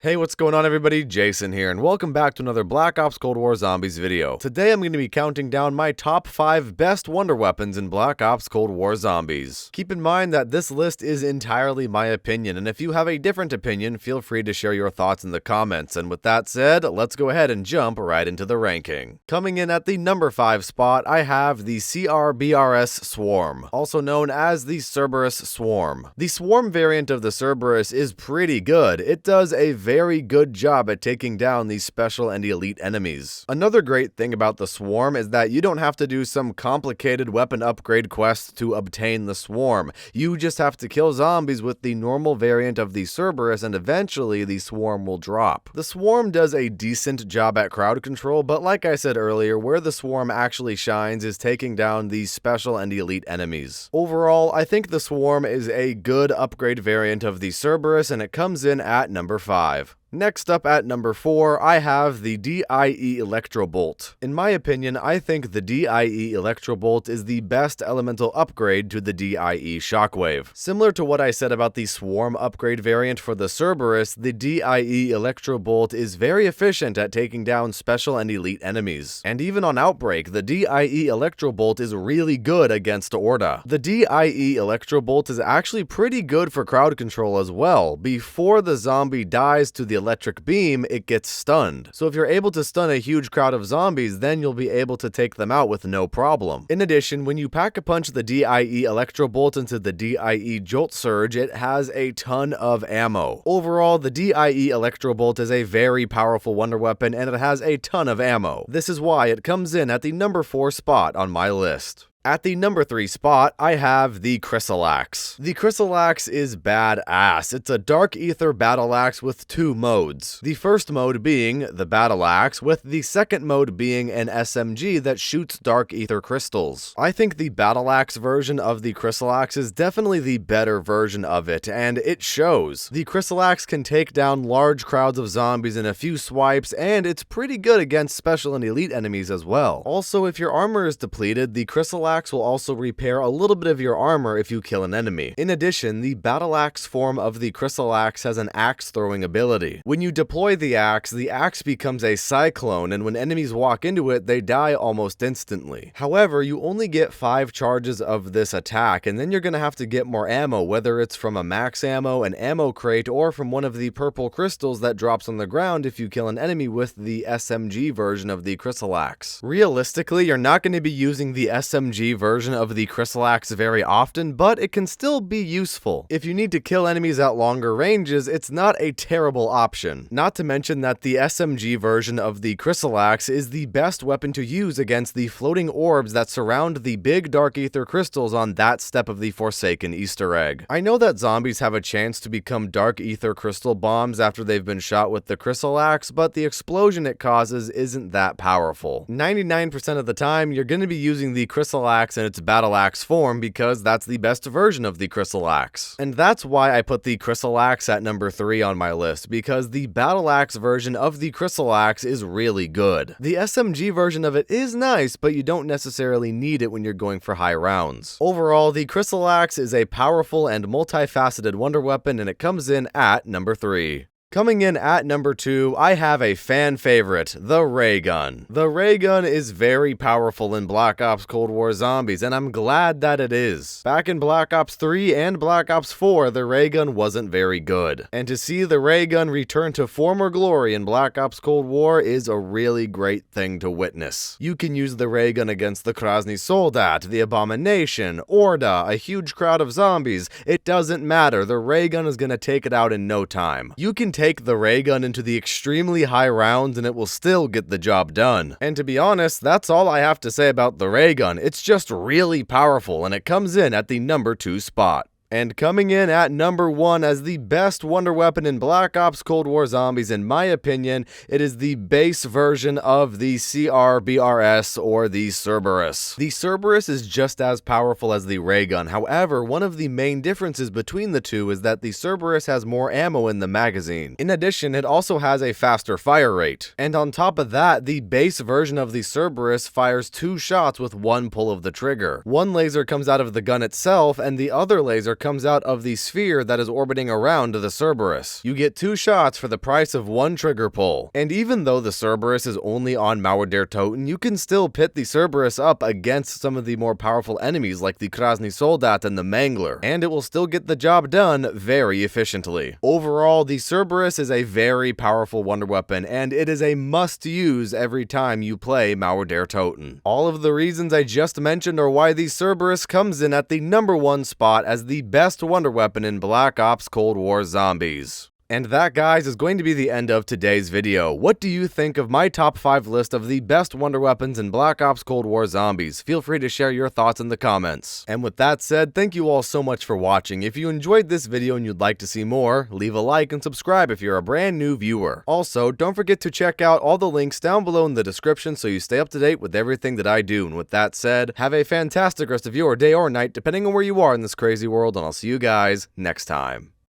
Hey, what's going on everybody? Jason here, and welcome back to another Black Ops Cold War Zombies video. Today I'm going to be counting down my top 5 best wonder weapons in Black Ops Cold War Zombies. Keep in mind that this list is entirely my opinion, and if you have a different opinion, feel free to share your thoughts in the comments. And with that said, let's go ahead and jump right into the ranking. Coming in at the number 5 spot, I have the CRBR-S Swarm, also known as the Cerberus Swarm. The Swarm variant of the Cerberus is pretty good. It does a very good job at taking down these special and elite enemies. Another great thing about the Swarm is that you don't have to do some complicated weapon upgrade quests to obtain the Swarm. You just have to kill zombies with the normal variant of the Cerberus and eventually the Swarm will drop. The Swarm does a decent job at crowd control, but like I said earlier, where the Swarm actually shines is taking down these special and elite enemies. Overall, I think the Swarm is a good upgrade variant of the Cerberus and it comes in at number 5. Next up at number 4, I have the D.I.E. Electro Bolt. In my opinion, I think the D.I.E. Electro Bolt is the best elemental upgrade to the D.I.E. Shockwave. Similar to what I said about the Swarm upgrade variant for the Cerberus, the D.I.E. Electro Bolt is very efficient at taking down special and elite enemies. And even on Outbreak, the D.I.E. Electro Bolt is really good against Orda. The D.I.E. Electro Bolt is actually pretty good for crowd control as well. Before the zombie dies to the electric beam, it gets stunned. So if you're able to stun a huge crowd of zombies, then you'll be able to take them out with no problem. In addition, when you pack-a-punch the D.I.E. Electro Bolt into the D.I.E. Jolt Surge, it has a ton of ammo. Overall, the D.I.E. Electro Bolt is a very powerful wonder weapon and it has a ton of ammo. This is why it comes in at the number 4 spot on my list. At the number 3 spot, I have the Chrysalax. The Chrysalax is badass. It's a Dark Ether battle axe with 2 modes. The first mode being the battle axe, with the second mode being an SMG that shoots Dark Ether crystals. I think the battle axe version of the Chrysalax is definitely the better version of it, and it shows. The Chrysalax can take down large crowds of zombies in a few swipes, and it's pretty good against special and elite enemies as well. Also, if your armor is depleted, the Chrysalax will also repair a little bit of your armor if you kill an enemy. In addition, the battle axe form of the Chrysalax has an axe throwing ability. When you deploy the axe becomes a cyclone, and when enemies walk into it, they die almost instantly. However, you only get 5 charges of this attack, and then you're gonna have to get more ammo, whether it's from a max ammo, an ammo crate, or from one of the purple crystals that drops on the ground if you kill an enemy with the SMG version of the Chrysalax. Realistically, you're not going to be using the SMG version of the Chrysalax very often, but it can still be useful. If you need to kill enemies at longer ranges, it's not a terrible option. Not to mention that the SMG version of the Chrysalax is the best weapon to use against the floating orbs that surround the big Dark Ether crystals on that step of the Forsaken Easter egg. I know that zombies have a chance to become Dark Ether crystal bombs after they've been shot with the Chrysalax, but the explosion it causes isn't that powerful. 99% of the time, you're going to be using the Chrysalax in its battle axe form because that's the best version of the Chrysalax. And that's why I put the Chrysalax at number 3 on my list, because the battle axe version of the Chrysalax is really good. The SMG version of it is nice, but you don't necessarily need it when you're going for high rounds. Overall, the Chrysalax is a powerful and multifaceted wonder weapon, and it comes in at number 3. Coming in at number 2, I have a fan favorite, the ray gun. The ray gun is very powerful in Black Ops Cold War Zombies, and I'm glad that it is. Back in Black Ops 3 and Black Ops 4, the ray gun wasn't very good. And to see the ray gun return to former glory in Black Ops Cold War is a really great thing to witness. You can use the ray gun against the Krasny Soldat, the Abomination, Orda, a huge crowd of zombies. It doesn't matter, the ray gun is gonna take it out in no time. You can take the ray gun into the extremely high rounds and it will still get the job done. And to be honest, that's all I have to say about the ray gun. It's just really powerful and it comes in at the number 2 spot. And coming in at number 1 as the best wonder weapon in Black Ops Cold War Zombies, in my opinion, it is the base version of the CRBR-S or the Cerberus. The Cerberus is just as powerful as the ray gun. However, one of the main differences between the two is that the Cerberus has more ammo in the magazine. In addition, it also has a faster fire rate. And on top of that, the base version of the Cerberus fires 2 shots with 1 pull of the trigger. One laser comes out of the gun itself, and the other laser comes out of the sphere that is orbiting around the Cerberus. You get 2 shots for the price of 1 trigger pull. And even though the Cerberus is only on Mauer der Toten, you can still pit the Cerberus up against some of the more powerful enemies like the Krasny Soldat and the Mangler, and it will still get the job done very efficiently. Overall, the Cerberus is a very powerful wonder weapon, and it is a must-use every time you play Mauer der Toten. All of the reasons I just mentioned are why the Cerberus comes in at the #1 spot as the best wonder weapon in Black Ops Cold War Zombies. And that, guys, is going to be the end of today's video. What do you think of my top 5 list of the best wonder weapons in Black Ops Cold War Zombies? Feel free to share your thoughts in the comments. And with that said, thank you all so much for watching. If you enjoyed this video and you'd like to see more, leave a like and subscribe if you're a brand new viewer. Also, don't forget to check out all the links down below in the description so you stay up to date with everything that I do. And with that said, have a fantastic rest of your day or night, depending on where you are in this crazy world, and I'll see you guys next time.